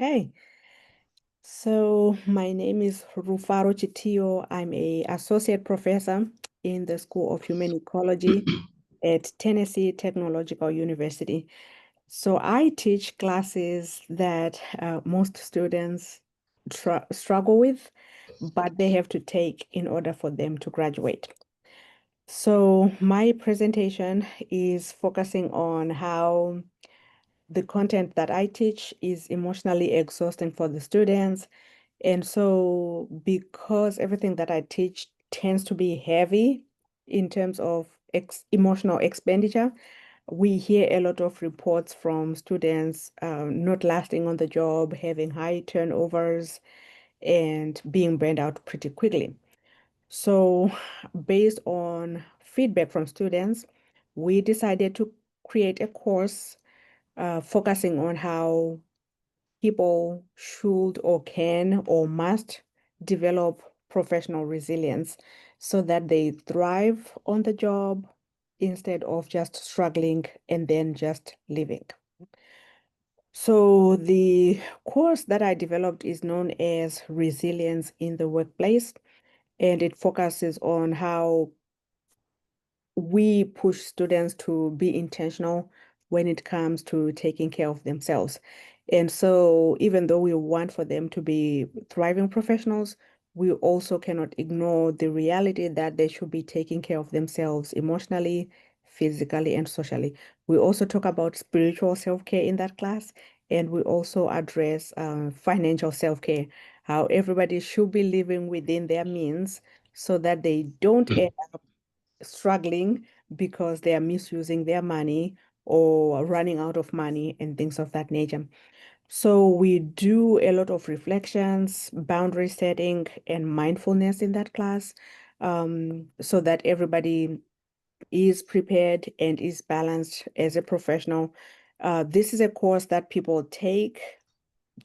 Hey, so my name is Rufaro Chitiyo. I'm a associate professor in the School of Human Ecology at Tennessee Technological University. So I teach classes that most students struggle with, but they have to take in order for them to graduate. So my presentation is focusing on how the content that I teach is emotionally exhausting for the students. And so, because everything that I teach tends to be heavy in terms of emotional expenditure, we hear a lot of reports from students not lasting on the job, having high turnovers, and being burned out pretty quickly. So, based on feedback from students, we decided to create a course focusing on how people should or can or must develop professional resilience so that they thrive on the job instead of just struggling and then just leaving. So the course that I developed is known as Resilience in the Workplace, and it focuses on how we push students to be intentional when it comes to taking care of themselves. And so, even though we want for them to be thriving professionals, we also cannot ignore the reality that they should be taking care of themselves emotionally, physically, and socially. We also talk about spiritual self-care in that class, and we also address financial self-care, how everybody should be living within their means so that they don't end struggling because they are misusing their money or running out of money and things of that nature. So we do a lot of reflections, boundary setting, and mindfulness in that class, so that everybody is prepared and is balanced as a professional. This is a course that people take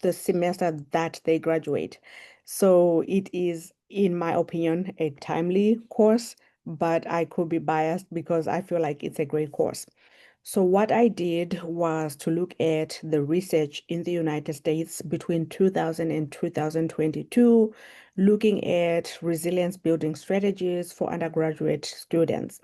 the semester that they graduate. So it is, in my opinion, a timely course, but I could be biased because I feel like it's a great course. So what I did was to look at the research in the United States between 2000 and 2022, looking at resilience building strategies for undergraduate students.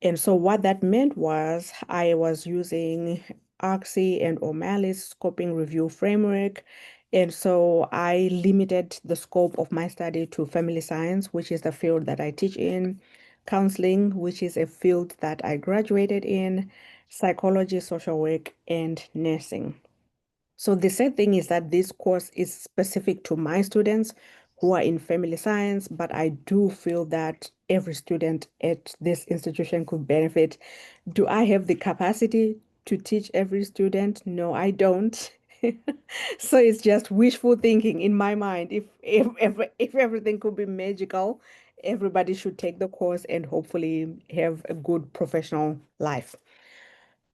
And so what that meant was I was using Arcsy and O'Malley's scoping review framework. And so I limited the scope of my study to family science, which is the field that I teach in, counseling, which is a field that I graduated in, psychology, social work, and nursing. So the sad thing is that this course is specific to my students who are in family science, but I do feel that every student at this institution could benefit. Do I have the capacity to teach every student? No, I don't. So it's just wishful thinking in my mind. If everything could be magical, everybody should take the course and hopefully have a good professional life.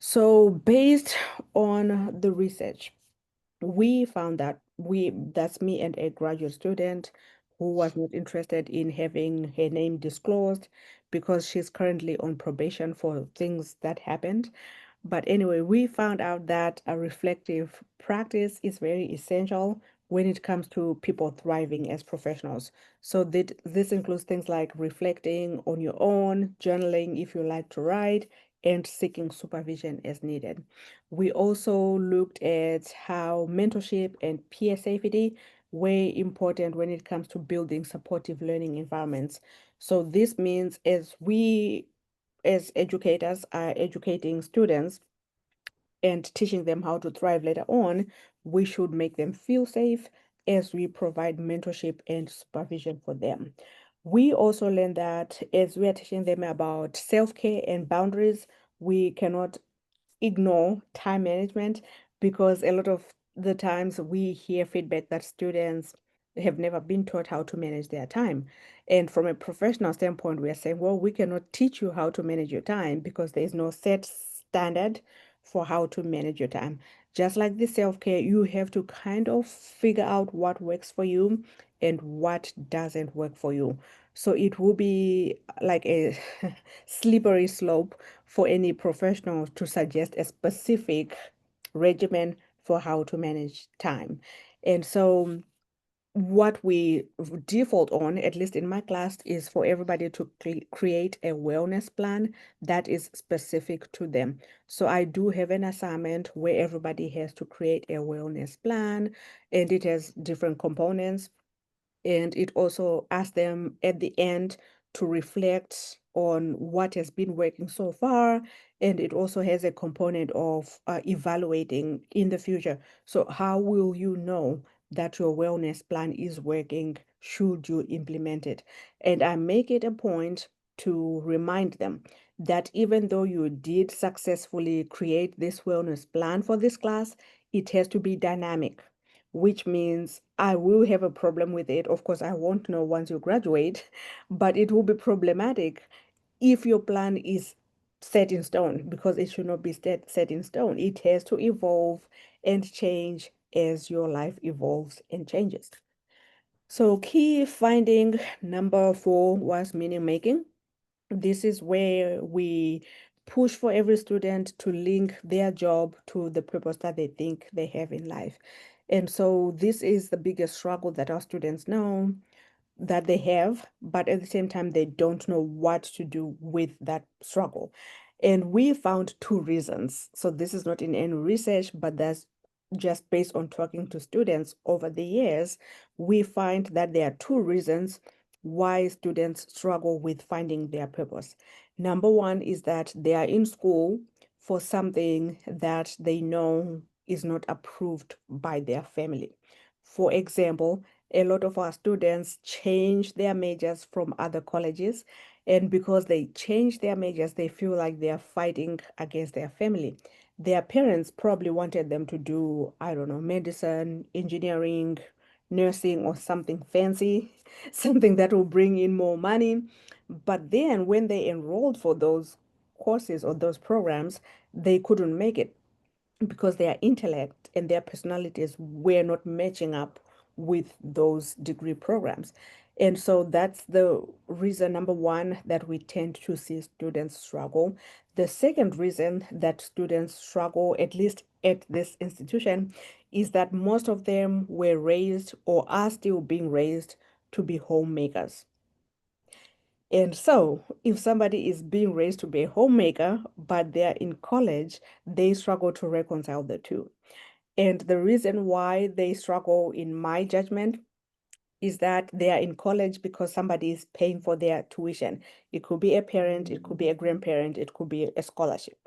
So based on the research, we found that that's me and a graduate student who was not interested in having her name disclosed because she's currently on probation for things that happened. But anyway, we found out that a reflective practice is very essential when it comes to people thriving as professionals. So this includes things like reflecting on your own, journaling if you like to write, and seeking supervision as needed. We also looked at how mentorship and peer safety were important when it comes to building supportive learning environments. So this means as educators are educating students and teaching them how to thrive later on, we should make them feel safe as we provide mentorship and supervision for them. We also learned that as we are teaching them about self-care and boundaries, we cannot ignore time management because a lot of the times we hear feedback that students have never been taught how to manage their time. And from a professional standpoint, we are saying, well, we cannot teach you how to manage your time because there is no set standard for how to manage your time. Just like the self-care, you have to kind of figure out what works for you and what doesn't work for you. So it will be like a slippery slope for any professional to suggest a specific regimen for how to manage time. And so what we default on, at least in my class, is for everybody to create a wellness plan that is specific to them. So I do have an assignment where everybody has to create a wellness plan, and it has different components. And it also asks them at the end to reflect on what has been working so far. And it also has a component of evaluating in the future. So, how will you know that your wellness plan is working should you implement it? And I make it a point to remind them that even though you did successfully create this wellness plan for this class, it has to be dynamic, which means I will have a problem with it. Of course, I won't know once you graduate, but it will be problematic if your plan is set in stone, because it should not be set in stone. It has to evolve and change as your life evolves and changes. So, key finding number 4 was meaning making. This is where we push for every student to link their job to the purpose that they think they have in life. And so this is the biggest struggle that our students know that they have, but at the same time, they don't know what to do with that struggle. And we found two reasons. So this is not in any research, but that's just based on talking to students over the years. We find that there are two reasons why students struggle with finding their purpose. Number one is that they are in school for something that they know is not approved by their family. For example, a lot of our students change their majors from other colleges, and because they change their majors, they feel like they are fighting against their family. Their parents probably wanted them to do, I don't know, medicine, engineering, nursing, or something fancy, something that will bring in more money. But then when they enrolled for those courses or those programs, they couldn't make it because their intellect and their personalities were not matching up with those degree programs. And so that's the reason number one that we tend to see students struggle. The second reason that students struggle, at least at this institution, is that most of them were raised or are still being raised to be homemakers. And so, if somebody is being raised to be a homemaker, but they're in college, they struggle to reconcile the two. And the reason why they struggle, in my judgment, is that they are in college because somebody is paying for their tuition. It could be a parent, it could be a grandparent, it could be a scholarship.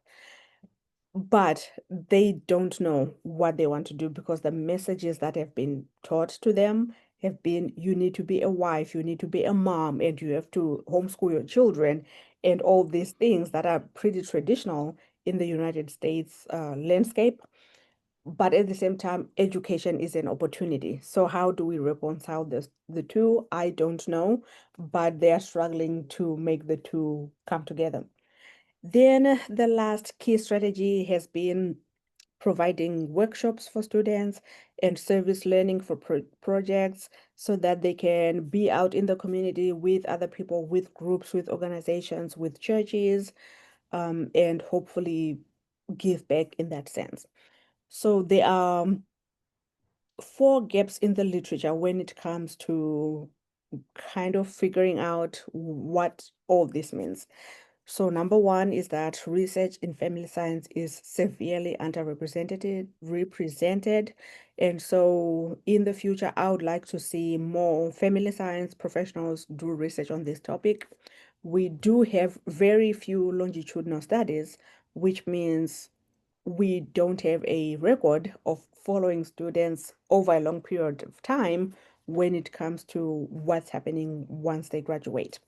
But they don't know what they want to do because the messages that have been taught to them have been you need to be a wife, you need to be a mom, and you have to homeschool your children, and all these things that are pretty traditional in the United States landscape. But at the same time, education is an opportunity. So how do we reconcile the two? I don't know, but they are struggling to make the two come together. Then the last key strategy has been providing workshops for students and service learning for projects so that they can be out in the community with other people, with groups, with organizations, with churches, and hopefully give back in that sense. So there are four gaps in the literature when it comes to kind of figuring out what all this means. So number one is that research in family science is severely represented. And so in the future, I would like to see more family science professionals do research on this topic. We do have very few longitudinal studies, which means we don't have a record of following students over a long period of time when it comes to what's happening once they graduate.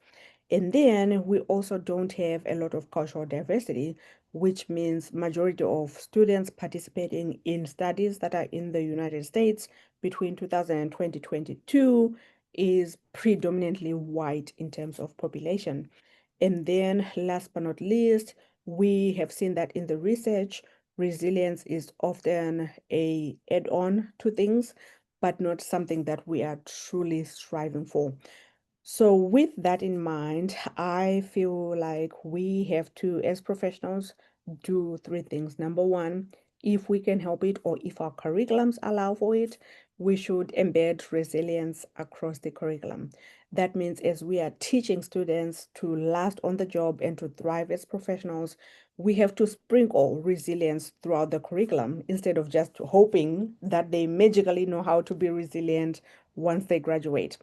And then we also don't have a lot of cultural diversity, which means majority of students participating in studies that are in the United States between 2000 and 2022 is predominantly white in terms of population. And then last but not least, we have seen that in the research, resilience is often a add-on to things, but not something that we are truly striving for. So, with that in mind, I feel like we have to, as professionals, do three things. Number one, if we can help it or if our curriculums allow for it, we should embed resilience across the curriculum. That means as we are teaching students to last on the job and to thrive as professionals, we have to sprinkle resilience throughout the curriculum instead of just hoping that they magically know how to be resilient once they graduate.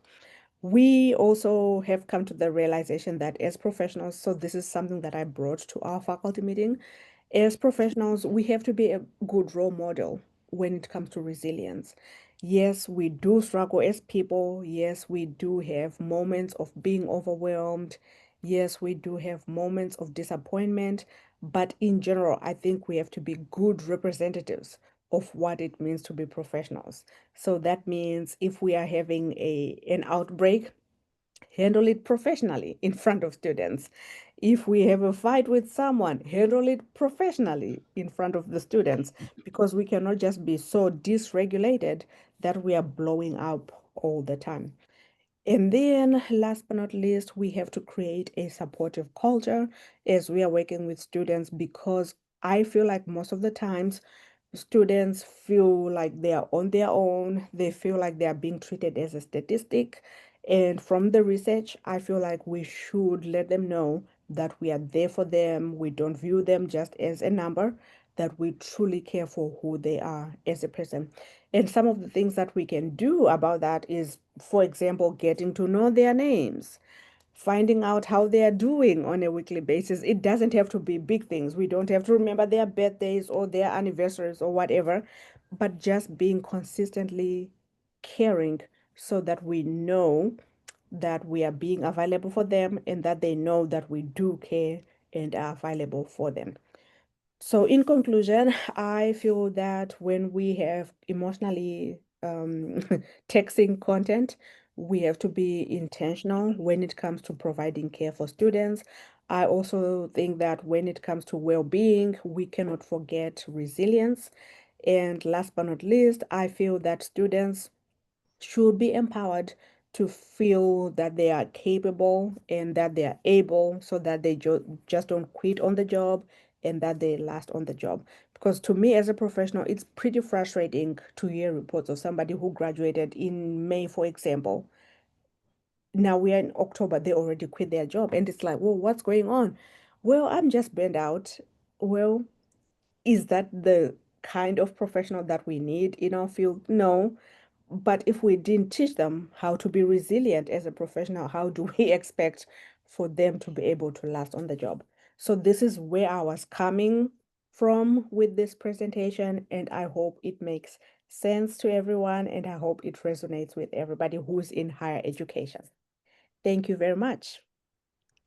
We also have come to the realization that as professionals, so this is something that I brought to our faculty meeting, as professionals, we have to be a good role model when it comes to resilience. Yes, we do struggle as people. Yes, we do have moments of being overwhelmed. Yes, we do have moments of disappointment. But in general, I think we have to be good representatives of what it means to be professionals. So that means if we are having an outbreak, handle it professionally in front of students. If we have a fight with someone, handle it professionally in front of the students, because we cannot just be so dysregulated that we are blowing up all the time. And then, last but not least, we have to create a supportive culture as we are working with students, because I feel like most of the times students feel like they are on their own. They feel like they are being treated as a statistic. And from the research, I feel like we should let them know that we are there for them. We don't view them just as a number, that we truly care for who they are as a person. And some of the things that we can do about that is, for example, getting to know their names, finding out how they are doing on a weekly basis. It doesn't have to be big things. We don't have to remember their birthdays or their anniversaries or whatever, but just being consistently caring so that we know that we are being available for them and that they know that we do care and are available for them. So, in conclusion, I feel that when we have emotionally taxing content, we have to be intentional when it comes to providing care for students. I also think that when it comes to well-being, we cannot forget resilience. And last but not least, I feel that students should be empowered to feel that they are capable and that they are able, so that they just don't quit on the job and that they last on the job. Because to me, as a professional, it's pretty frustrating to hear reports of somebody who graduated in May, for example. Now we are in October, they already quit their job. And it's like, well, what's going on? Well, I'm just burned out. Well, is that the kind of professional that we need in our field? No. But if we didn't teach them how to be resilient as a professional, how do we expect for them to be able to last on the job? So this is where I was coming from with this presentation, and I hope it makes sense to everyone, and I hope it resonates with everybody who's in higher education. Thank you very much.